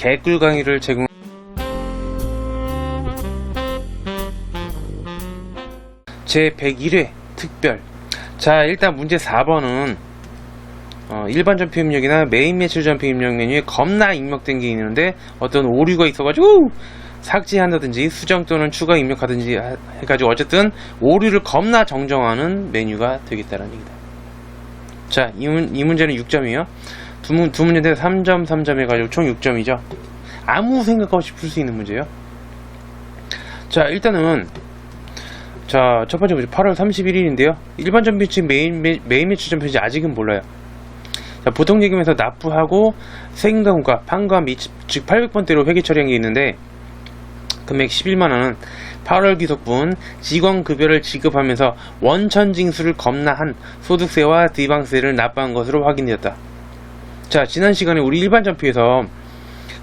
개꿀 강의를 제공 제 101회 특별. 자, 일단 문제 4번은 일반 점표 입력이나 메인 매출 점표 입력 메뉴에 겁나 입력된 게 있는데 어떤 오류가 있어가지고 삭제한다든지 수정 또는 추가 입력하든지 해가지고 어쨌든 오류를 겁나 정정하는 메뉴가 되겠다는 얘기다. 자, 이 문제는 6점이에요. 두 문제인데 3점 3점 해가지고 총 6점이죠. 아무 생각 없이 풀 수 있는 문제예요. 자, 일단은 자, 첫 번째 문제 8월 31일인데요. 일반 점표지 메인 매출 점표지 아직은 몰라요. 자, 보통 예금에서 납부하고 세금과 판과 즉 800번대로 회계 처리한 게 있는데 금액 11만원은 8월 귀속분 직원급여를 지급하면서 원천징수를 겁나한 소득세와 디방세를 납부한 것으로 확인되었다. 자, 지난 시간에 우리 일반 점표에서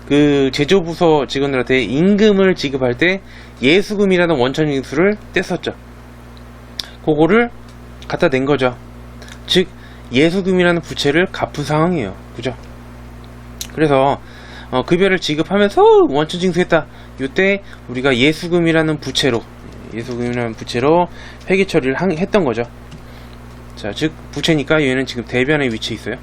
그 제조부서 직원들한테 임금을 지급할 때 예수금이라는 원천징수를 뗐었죠. 그거를 갖다 낸 거죠. 즉 예수금이라는 부채를 갚은 상황이에요. 그죠? 그래서 급여를 지급하면서 원천징수했다. 이때 우리가 예수금이라는 부채로 회계 처리를 했던 거죠. 자, 즉 부채니까 얘는 지금 대변에 위치해 있어요.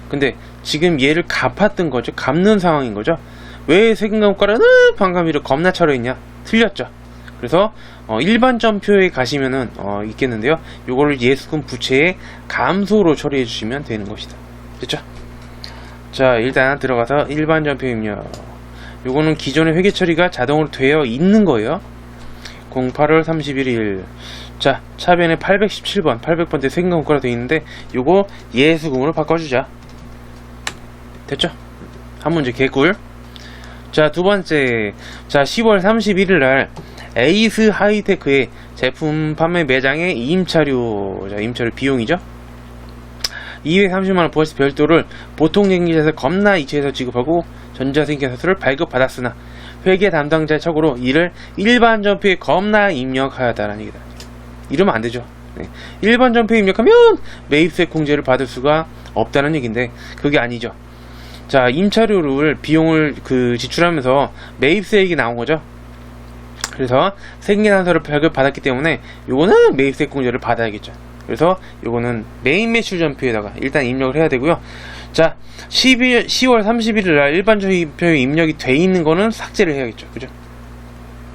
근데 지금 얘를 갚았던 거죠. 갚는 상황인 거죠. 왜 세금감가라는 반감비를 겁나 처리했냐? 틀렸죠. 그래서 일반 점표에 가시면은 있겠는데요. 요거를 예수금 부채의 감소로 처리해 주시면 되는 것이다. 됐죠? 자, 일단 들어가서 일반 점표 입력. 요거는 기존의 회계 처리가 자동으로 되어 있는 거예요. 08월 31일. 자, 차변에 817번, 800번대 세금감가로 되어 있는데 요거 예수금으로 바꿔주자. 됐죠? 한 문제 개꿀. 자, 두 번째. 자, 10월 31일 날 에이스 하이테크의 제품 판매 매장의 임차료. 자, 임차료 비용이죠. 230만원 부가세 별도를 보통예금계좌에서 겁나 이체해서 지급하고 전자생계사수를 발급받았으나 회계 담당자의 척으로 이를 일반 점표에 겁나 입력하였다는 얘기다. 이러면 안 되죠. 네. 일반 점표에 입력하면 매입세 공제를 받을 수가 없다는 얘기인데 그게 아니죠. 자, 임차료를 비용을 지출하면서 매입세액이 나온 거죠. 그래서 생계단서를 발급받았기 때문에 요거는 매입세 공제를 받아야겠죠. 그래서 요거는 메인 매출 점표에다가 일단 입력을 해야 되고요. 자, 10월 31일 날 일반 점표에 입력이 돼 있는 거는 삭제를 해야겠죠. 그죠?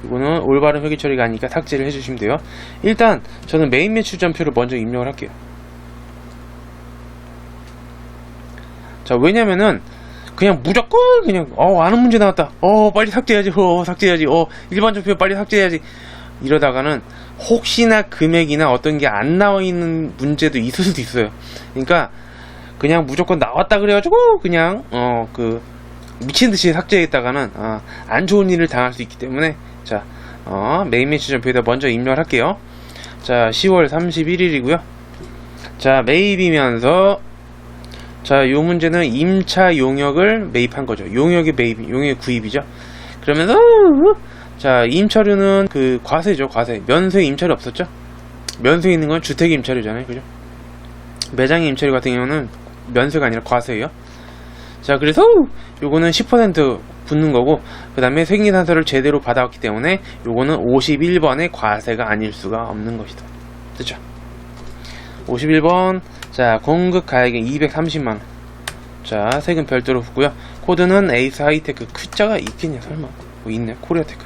이거는 올바른 회계 처리가 아니니까 삭제를 해주시면 돼요. 일단 저는 메인 매출 점표를 먼저 입력을 할게요. 자, 왜냐면은 그냥 무조건 그냥 아는 문제 나왔다. 빨리 삭제해야지. 삭제해야지. 일반 점표 빨리 삭제해야지. 이러다가는 혹시나 금액이나 어떤 게 안 나와 있는 문제도 있을 수도 있어요. 그러니까 그냥 무조건 나왔다 그래가지고 그냥 미친 듯이 삭제했다가는 안 좋은 일을 당할 수 있기 때문에 자, 메인 매출 점표에다 먼저 입력을 할게요. 자, 10월 31일이고요. 자, 매입이면서 자, 요 문제는 임차 용역을 매입한 거죠. 용역의 구입이죠. 그러면서 자, 임차료는 과세죠. 과세. 면세 임차료 없었죠? 면세 있는 건 주택 임차료잖아요. 그죠? 매장의 임차료 같은 경우는 면세가 아니라 과세예요. 자, 그래서 요거는 10% 붙는 거고 그 다음에 생계단서를 제대로 받아왔기 때문에 요거는 51번의 과세가 아닐 수가 없는 것이다. 됐죠? 51번. 자, 공급 가액은 230만원. 자, 세금 별도로 붙고요. 코드는 에이스 하이테크. Q자가 있겠냐 설마. 있네. 코리아테크.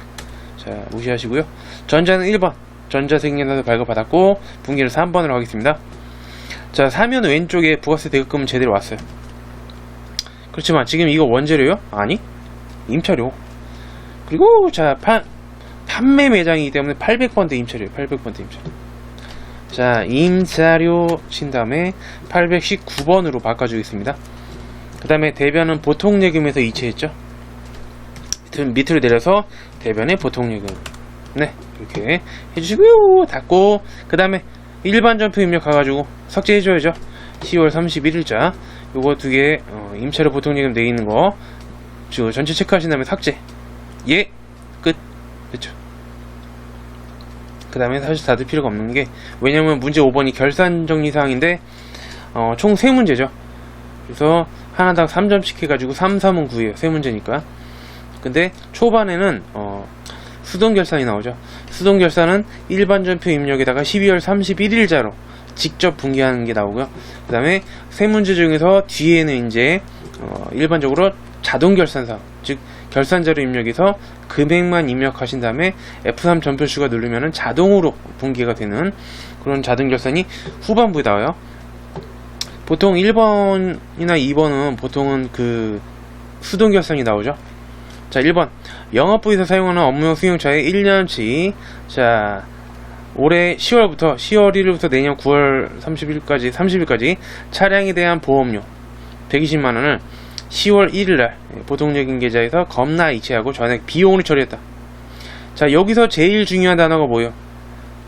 자, 무시하시고요. 전자는 1번. 전자생계단서 발급받았고 분기를 3번으로 하겠습니다. 자, 사면 왼쪽에 부가세 대급금은 제대로 왔어요. 그렇지만 지금 이거 원재료요? 아니, 임차료. 그리고 자, 판매 매장이기 때문에 800번대 임차료예요. 800번대 임차료. 자, 임차료 친 다음에 819번으로 바꿔주겠습니다. 그 다음에 대변은 보통예금에서 이체했죠. 밑으로 내려서 대변의 보통예금. 네, 이렇게 해주시고요. 닫고 그 다음에 일반 점표 입력 가가지고 삭제해줘야죠. 10월 31일자 요거 두 개 임차료 보통예금 내있는 거 전체 체크하신 다음에 삭제. 예, 끝. 됐죠. 그 다음에 사실 닫을 필요가 없는 게 왜냐면 문제 5번이 결산 정리 사항인데 총 3문제죠. 그래서 하나당 3점씩 해가지고 3, 3은 9예요. 세 문제니까. 근데 초반에는 수동결산이 나오죠. 수동결산은 일반전표 입력에다가 12월 31일자로 직접 분기하는 게 나오고요. 그 다음에 세 문제 중에서 뒤에는 이제 일반적으로 자동결산사, 즉 결산자료 입력해서 금액만 입력하신 다음에 F3 전표수가 누르면은 자동으로 분기가 되는 그런 자동결산이 후반부에 나와요. 보통 1번이나 2번은 보통은 그 수동결산이 나오죠. 자, 1번 영업부에서 사용하는 업무용 승용차에 1년치, 자, 올해 10월 1일부터 내년 9월 30일까지 차량에 대한 보험료 120만원을 10월 1일날 보통적인 계좌에서 겁나 이체하고 전액 비용으로 처리했다. 자, 여기서 제일 중요한 단어가 뭐예요?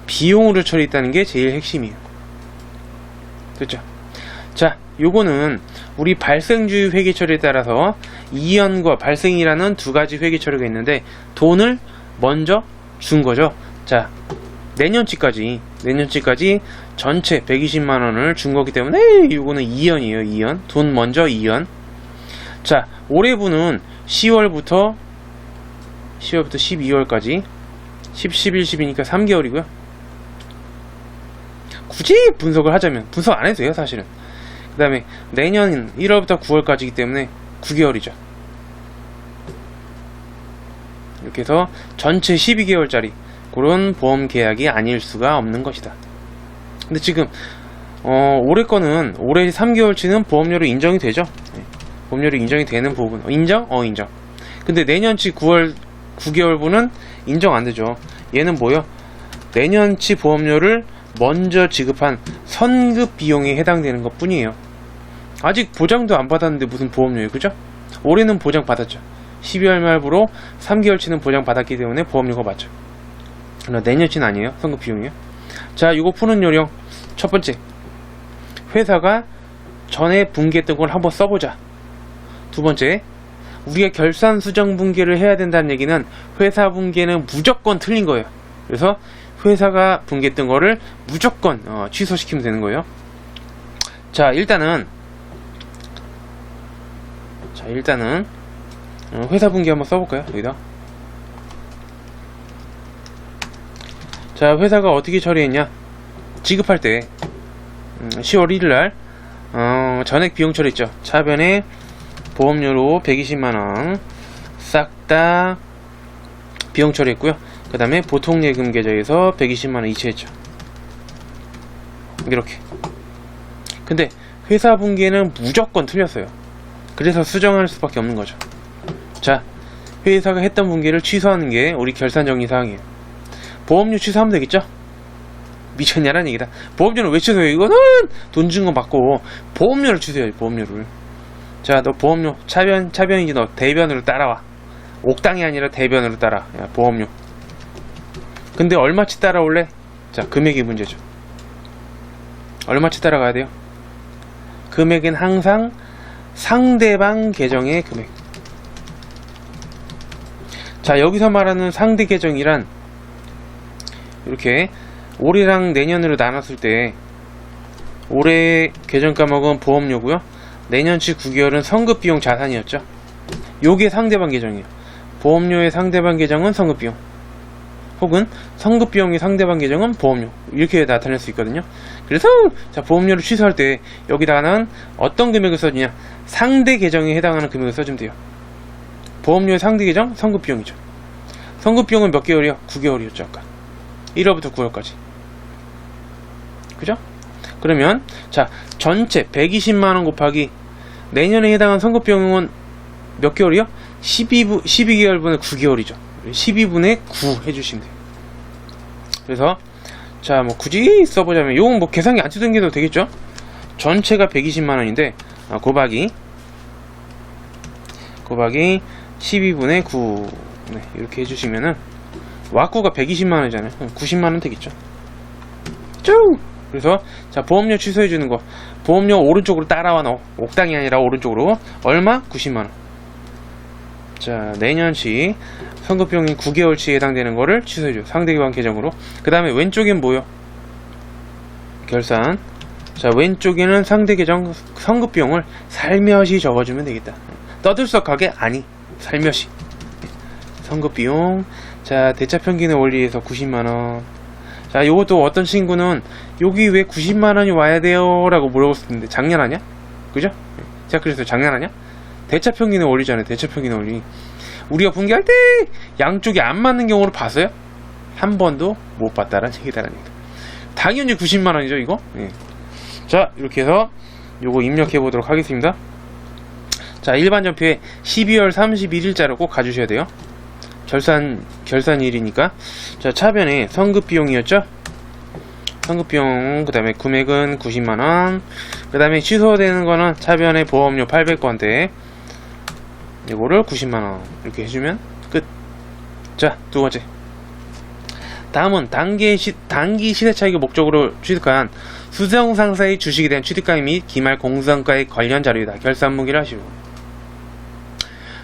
비용으로 처리했다는 게 제일 핵심이에요. 됐죠? 자, 요거는 우리 발생주의 회계처리에 따라서 이연과 발생이라는 두 가지 회계처리가 있는데 돈을 먼저 준 거죠. 자, 내년치까지 전체 120만원을 준 거기 때문에 요거는 2연이에요. 2연. 돈 먼저 2연. 자, 올해분은 10월부터 12월까지 11, 12니까 3개월이고요. 굳이 분석을 하자면 분석 안 해도 돼요, 사실은. 그 다음에 내년 1월부터 9월까지이기 때문에 9개월이죠. 이렇게 해서 전체 12개월짜리 그런 보험 계약이 아닐 수가 없는 것이다. 근데 지금 올해 거는 올해 3개월치는 보험료로 인정이 되죠. 보험료로 인정이 되는 부분. 인정? 인정. 근데 내년치 9개월분은 인정 안 되죠. 얘는 뭐요? 내년치 보험료를 먼저 지급한 선급 비용에 해당되는 것 뿐이에요. 아직 보장도 안 받았는데 무슨 보험료예요, 그죠? 올해는 보장 받았죠. 12월 말부로 3개월치는 보장 받았기 때문에 보험료가 맞죠. 그러나 내년치는 아니에요, 선급 비용이에요. 자, 이거 푸는 요령 첫 번째, 회사가 전에 분기했던 걸 한번 써보자. 두 번째, 우리가 결산 수정 분기를 해야 된다는 얘기는 회사 분기는 무조건 틀린 거예요. 그래서 회사가 분기했던 거를 무조건 취소시키면 되는 거예요. 자, 일단은 회사 분기 한번 써볼까요? 여기다. 자, 회사가 어떻게 처리했냐? 지급할 때 10월 1일날 전액 비용 처리했죠. 차변에 보험료로 120만원 싹 다 비용 처리했고요. 그 다음에 보통예금 계좌에서 120만원 이체했죠. 이렇게. 근데 회사 분기에는 무조건 틀렸어요. 그래서 수정할 수밖에 없는 거죠. 자, 회사가 했던 분기를 취소하는 게 우리 결산정리 사항이에요. 보험료 취소하면 되겠죠? 미쳤냐라는 얘기다. 보험료는 왜 취소해요? 이거는 돈 준 거 받고 보험료를 취소해야지, 보험료를. 자, 너 보험료 차변이지. 너 대변으로 따라와. 옥당이 아니라 대변으로 따라. 야, 보험료. 근데 얼마치 따라올래? 자, 금액이 문제죠. 얼마치 따라가야 돼요? 금액은 항상 상대방 계정의 금액. 자, 여기서 말하는 상대 계정이란 이렇게 올해랑 내년으로 나눴을 때 올해 계정 까먹은 보험료고요. 내년치 9개월은 선급비용 자산이었죠. 요게 상대방 계정이에요. 보험료의 상대방 계정은 선급비용, 혹은 선급비용의 상대방 계정은 보험료, 이렇게 나타낼 수 있거든요. 그래서 자, 보험료를 취소할 때 여기다가는 어떤 금액을 써주냐, 상대 계정에 해당하는 금액을 써주면 돼요. 보험료의 상대 계정 선급비용이죠. 선급비용은 몇 개월이요? 9개월이었죠 아까. 1월부터 9월까지. 그죠? 그러면 자, 전체 120만원 곱하기 내년에 해당한 선급비용은 몇 개월이요? 12개월분의 9개월이죠 12분의 9 해주시면 돼요. 그래서 자, 뭐 굳이 써보자면 요건 뭐 계산기 안 쓰던 게도 되겠죠. 전체가 120만원인데 곱하기 12분의 9 이렇게 해주시면은 왁구가 120만원이잖아요 90만원 되겠죠. 쭉! 그래서 자, 보험료 취소해주는 거, 보험료 오른쪽으로 따라와 넣어. 옥당이 아니라 오른쪽으로. 얼마? 90만원. 자, 내년치 선급비용이 9개월치에 해당되는 거를 취소해줘요. 상대기관 계정으로. 그 다음에 왼쪽엔 뭐요? 결산 자, 왼쪽에는 상대 계정 성급 비용을 살며시 적어주면 되겠다. 떠들썩하게 아니, 살며시. 성급 비용. 자, 대차 평균의 원리에서 90만원. 자, 요것도 어떤 친구는 여기 왜 90만원이 와야 돼요? 라고 물어봤을 텐데 장난하냐? 그죠? 제가 그래서 장난하냐? 대차 평균의 원리잖아요. 대차 평균의 원리. 우리가 분기할 때 양쪽이 안 맞는 경우를 봤어요? 한 번도 못 봤다라는 얘기다라니까. 당연히 90만원이죠 이거. 예. 자, 이렇게 해서 요거 입력해 보도록 하겠습니다. 자, 일반 전표에 12월 31일자로 꼭 가주셔야 돼요. 결산일이니까. 자, 차변에 성급 비용이었죠. 성급 비용, 그 다음에 금액은 90만원, 그 다음에 취소되는 거는 차변에 보험료 800건대, 이거를 90만원 이렇게 해주면 끝. 자, 두 번째. 다음은 단기 시세차익을 목적으로 취득한 수성상사의 주식에 대한 취득가액 및 기말 공시성가액 관련 자료이다. 결산무기를 하시고.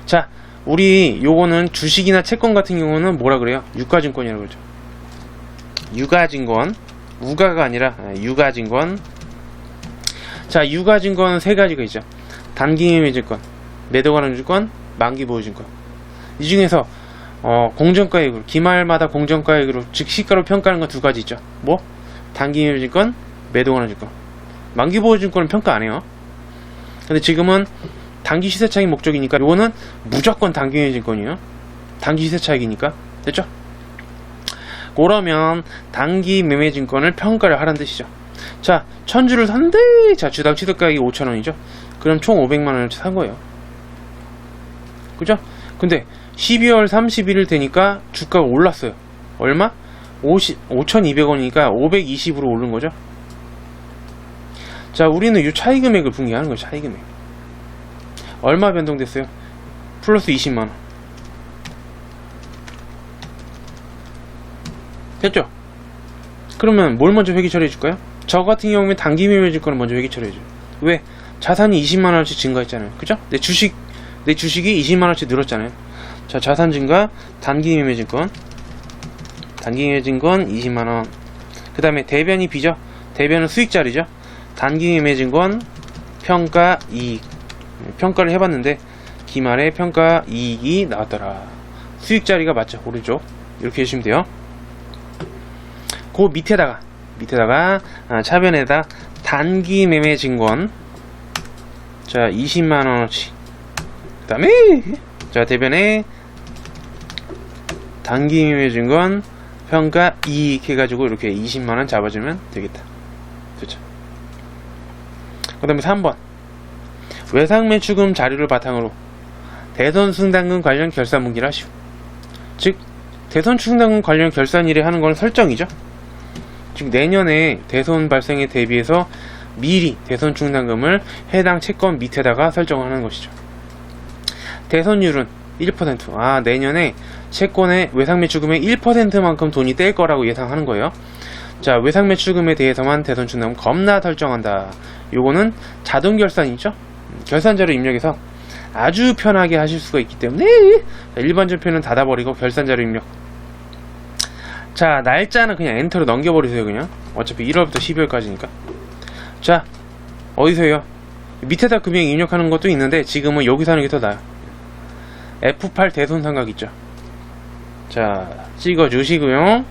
자, 우리 요거는 주식이나 채권 같은 경우는 뭐라 그래요? 유가증권이라고 그러죠. 유가증권, 우가가 아니라 유가증권. 자, 유가증권은 세 가지가 있죠. 단기매매증권, 매도관원증권, 만기보유증권. 이 중에서 공정가액으로, 기말마다 공정가액으로 즉 시가로 평가하는 건 두 가지 있죠. 뭐? 단기매매증권, 매도관원증권. 만기보유증권은 평가 안 해요. 근데 지금은 단기 시세차익 목적이니까 이거는 무조건 단기매매증권이에요. 단기 시세차익이니까. 됐죠? 그러면 단기 매매증권을 평가를 하라는 뜻이죠. 자, 1000주를 샀는데, 자, 주당 취득가액이 5,000원이죠. 그럼 총 500만원을 산 거예요. 그죠? 근데 12월 31일 되니까 주가가 올랐어요. 얼마? 5,200원이니까 520으로 오른 거죠. 자, 우리는 이 차이 금액을 분기하는 거예요. 차이 금액. 얼마 변동됐어요? 플러스 20만원. 됐죠? 그러면 뭘 먼저 회계 처리해 줄까요? 저 같은 경우는 단기 매매증권을 먼저 회계 처리해 줘요. 왜? 자산이 20만원씩 증가했잖아요. 그죠? 내 주식이 20만원씩 늘었잖아요. 자, 자산 증가, 단기 매매증권 20만원. 그 다음에 대변이 B죠. 대변은 수익자리죠. 단기 매매증권 평가 이익. 평가를 해봤는데 기말에 평가 이익이 나왔더라. 수익자리가 맞죠. 오른쪽 이렇게 해주시면 돼요. 그 밑에다가 차변에다 단기 매매 증권, 자, 20만원어치. 그 다음에 자, 대변에 단기 매매 증권 평가 이익 해가지고 이렇게 20만원 잡아주면 되겠다. 그렇죠. 그 다음에 3번 외상매출금 자료를 바탕으로 대선승당금 관련 결산분기를 하시오. 즉 대선승당금 관련 결산일에 하는 건 설정이죠. 즉 내년에 대선 발생에 대비해서 미리 대선충당금을 해당 채권 밑에다가 설정하는 것이죠. 대선율은 1%. 내년에 채권의 외상매출금의 1%만큼 돈이 뗄 거라고 예상하는 거예요. 자, 외상매출금에 대해서만 대선충당금 겁나 설정한다. 요거는 자동결산이죠. 결산자료 입력해서 아주 편하게 하실 수가 있기 때문에 일반 전표는 닫아버리고 결산자료 입력. 자, 날짜는 그냥 엔터로 넘겨버리세요. 그냥 어차피 1월부터 12월까지니까. 자, 어디서 해요? 밑에다 금액 입력하는 것도 있는데 지금은 여기서 하는 게 더 나아요. F8 대손상각 있죠. 자, 찍어주시고요.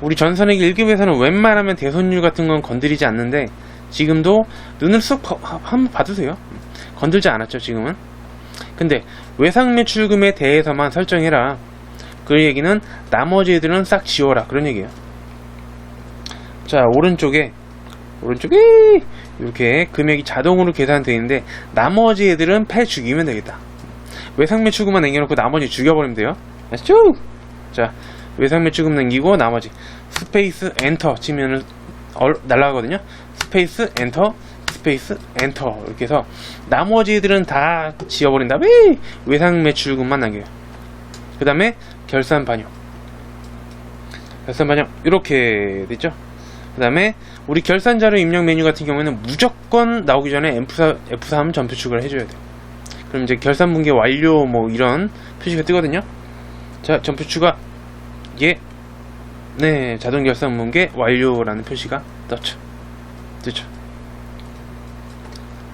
우리 전선액 1급에서는 웬만하면 대손율 같은 건 건드리지 않는데 지금도 눈을 쑥 한번 봐두세요. 건들지 않았죠 지금은. 근데 외상매출금에 대해서만 설정해라. 그 얘기는 나머지 애들은 싹 지워라 그런 얘기예요. 자, 오른쪽에 이렇게 금액이 자동으로 계산되어 있는데 나머지 애들은 패 죽이면 되겠다. 외상매출금만 남겨놓고 나머지 죽여버리면 돼요. 아시죠? 자, 외상매출금 남기고 나머지 스페이스 엔터 치면은 날라가거든요. 스페이스 엔터 스페이스 엔터 이렇게 해서 나머지 애들은 다 지워버린 다음에 외상매출금만 남겨요. 그 다음에 결산 반영 이렇게 됐죠. 그 다음에 우리 결산자료 입력 메뉴 같은 경우에는 무조건 나오기 전에 F3 전표 추가를 해줘야 돼요. 그럼 이제 결산 분기 완료 뭐 이런 표시가 뜨거든요. 자, 전표 추가 네, 자동 결산 분기 완료라는 표시가 떴죠. 됐죠?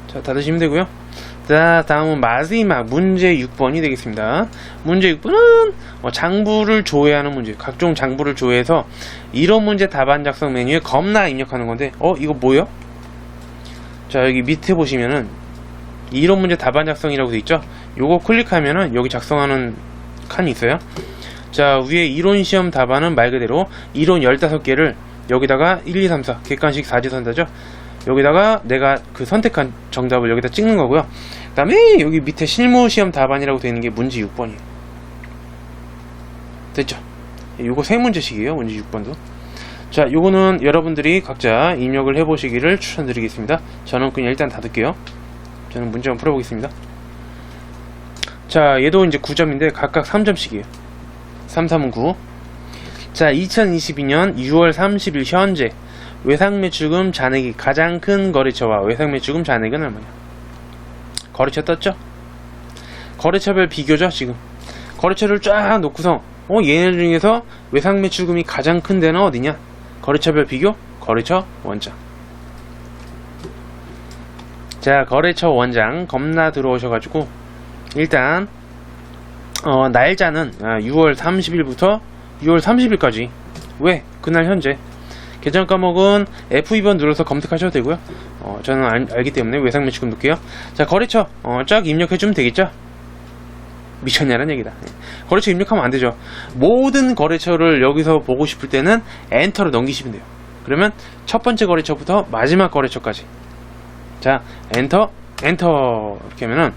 자, 닫으시면 되고요. 자, 다음은 마지막 문제 6번이 되겠습니다. 문제 6번은 장부를 조회하는 문제. 각종 장부를 조회해서 이론 문제 답안 작성 메뉴에 겁나 입력하는 건데, 이거 뭐예요? 자, 여기 밑에 보시면은 이론 문제 답안 작성이라고 되어 있죠? 요거 클릭하면은 여기 작성하는 칸이 있어요. 자, 위에 이론 시험 답안은 말 그대로 이론 15개를 여기다가 1, 2, 3, 4 객관식 사지선다죠. 여기다가 내가 그 선택한 정답을 여기다 찍는 거고요. 그 다음에 여기 밑에 실무시험 답안이라고 되어 있는 게 문제 6번이에요. 됐죠? 요거 3문제씩이에요. 문제 6번도. 자, 요거는 여러분들이 각자 입력을 해보시기를 추천드리겠습니다. 저는 그냥 일단 닫을게요. 저는 문제 한번 풀어보겠습니다. 자, 얘도 이제 9점인데 각각 3점씩이에요. 3, 3은 9. 자, 2022년 6월 30일 현재 외상매출금 잔액이 가장 큰 거래처와 외상매출금 잔액은 얼마냐? 거래처 떴죠? 거래처별 비교죠, 지금. 거래처를 쫙 놓고서, 얘네 중에서 외상매출금이 가장 큰 데는 어디냐? 거래처별 비교? 거래처 원장. 자, 거래처 원장 겁나 들어오셔가지고, 일단, 날짜는 6월 30일부터 6월 30일까지. 왜? 그날 현재. 계정 과목은 F2번 눌러서 검색하셔도 되고요. 저는 알기 때문에 외상매출금 넣을게요. 자, 거래처 쫙 입력해주면 되겠죠? 미쳤냐는 얘기다. 거래처 입력하면 안되죠. 모든 거래처를 여기서 보고 싶을 때는 엔터를 넘기시면 돼요. 그러면 첫 번째 거래처부터 마지막 거래처까지. 자, 엔터 이렇게 하면은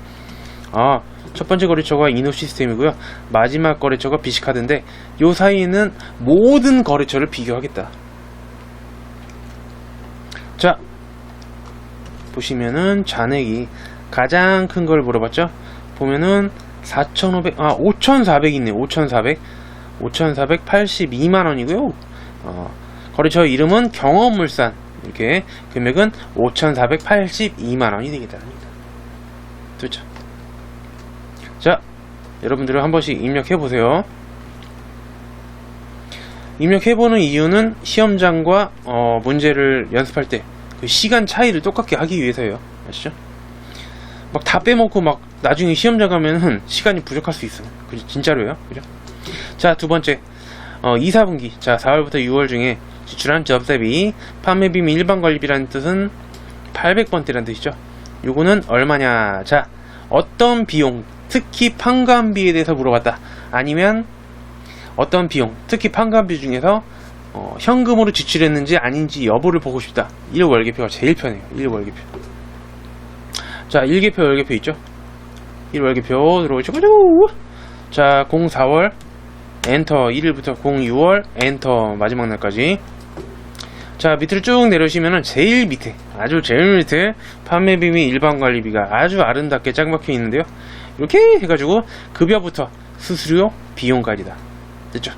첫 번째 거래처가 이노시스템이고요. 마지막 거래처가 비시카드인데 요 사이에는 모든 거래처를 비교하겠다. 자, 보시면은 잔액이 가장 큰 걸 물어봤죠? 보면은 5,400 있네요. 5,482만원이고요. 거래처 이름은 경험물산. 이렇게 금액은 5,482만원이 되겠다. 됐죠? 자, 여러분들은 한 번씩 입력해보세요. 입력해보는 이유는 시험장과 문제를 연습할 때 그 시간 차이를 똑같게 하기 위해서예요. 아시죠? 막 다 빼먹고 막 나중에 시험장 가면은 시간이 부족할 수 있어요. 그죠? 진짜로요. 그죠? 자, 두 번째 2, 4분기. 자, 4월부터 6월 중에 지출한 접대비, 판매비 및 일반관리비라는 뜻은 800번대라는 뜻이죠. 요거는 얼마냐? 자, 어떤 비용, 특히 판관비에 대해서 물어봤다. 아니면 어떤 비용, 특히 판관비 중에서 현금으로 지출했는지 아닌지 여부를 보고 싶다. 1월계표가 제일 편해요. 1월계표. 자, 1계표, 월계표 있죠? 1월계표 들어오죠? 자, 04월 엔터 1일부터 06월 엔터 마지막 날까지. 자, 밑으로 쭉 내려오시면은 제일 밑에, 아주 제일 밑에 판매비 및 일반관리비가 아주 아름답게 짝 박혀 있는데요. 이렇게 해가지고 급여부터 수수료, 비용까지다. 됐죠?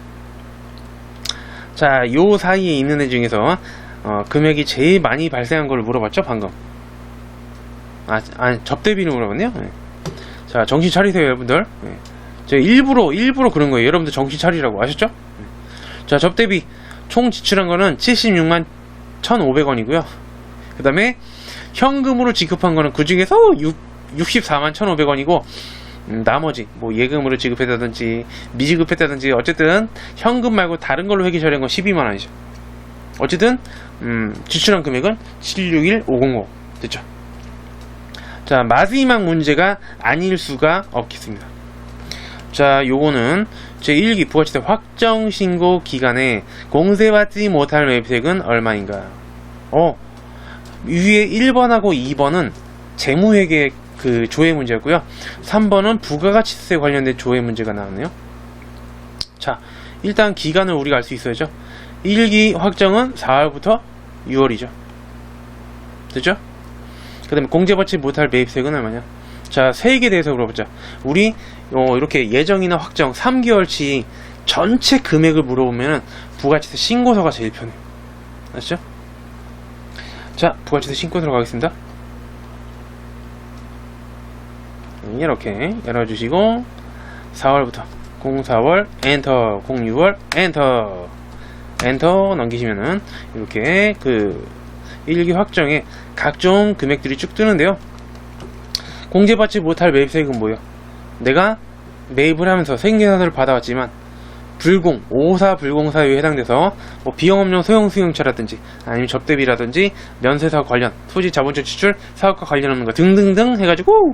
자, 요 사이에 있는 애 중에서 금액이 제일 많이 발생한 걸 물어봤죠, 방금. 접대비는 물어봤네요. 네. 자, 정신 차리세요, 여러분들. 네. 제가 일부러 그런 거예요. 여러분들 정신 차리라고. 아셨죠? 네. 자, 접대비 총 지출한 거는 76만 1,500원이고요. 그 다음에 현금으로 지급한 거는 그 중에서 64만 1,500원이고, 나머지 뭐 예금으로 지급했다든지 미지급했다든지 어쨌든 현금 말고 다른 걸로 회계 처리한 건 12만원이죠. 어쨌든 지출한 금액은 761505 됐죠. 자, 마지막 문제가 아닐 수가 없겠습니다. 자, 요거는 제1기 부가치세 확정신고 기간에 공세받지 못할 매입액은 얼마인가. 위에 1번하고 2번은 재무회계 그 조회 문제였고요. 3번은 부가가치세 관련된 조회 문제가 나왔네요. 자, 일단 기간을 우리가 알 수 있어야죠. 1기 확정은 4월부터 6월이죠. 됐죠? 그 다음에 공제받지 못할 매입세액은 얼마냐? 자, 세액에 대해서 물어보자. 우리 이렇게 예정이나 확정 3개월치 전체 금액을 물어보면 부가치세 신고서가 제일 편해요. 아시죠? 자, 부가치세 신고 들어가겠습니다. 이렇게 열어주시고 4월부터 04월 엔터, 06월 엔터 넘기시면은 이렇게 그 1기 확정에 각종 금액들이 쭉 뜨는데요. 공제받지 못할 매입세액은 뭐예요? 내가 매입을 하면서 세금계산서를 받아왔지만 불공, 554 불공 사유에 해당돼서 뭐 비영업용 소형 승용차라든지 아니면 접대비라든지 면세사 관련, 토지 자본적 지출, 사업과 관련 없는 거 등등등 해가지고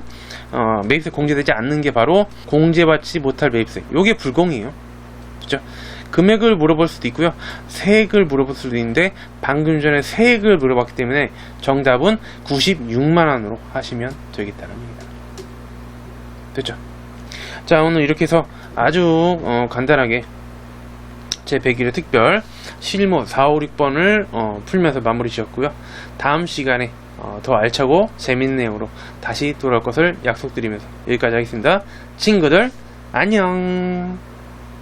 매입세 공제되지 않는 게 바로 공제받지 못할 매입세. 요게 불공이에요. 그죠? 금액을 물어볼 수도 있고요. 세액을 물어볼 수도 있는데 방금 전에 세액을 물어봤기 때문에 정답은 96만원으로 하시면 되겠다는 겁니다. 됐죠? 자, 오늘 이렇게 해서 아주 간단하게 제 101회 특별 실무 4, 5, 6번을 풀면서 마무리 지었고요. 다음 시간에 더 알차고 재밌는 내용으로 다시 돌아올 것을 약속드리면서 여기까지 하겠습니다. 친구들 안녕.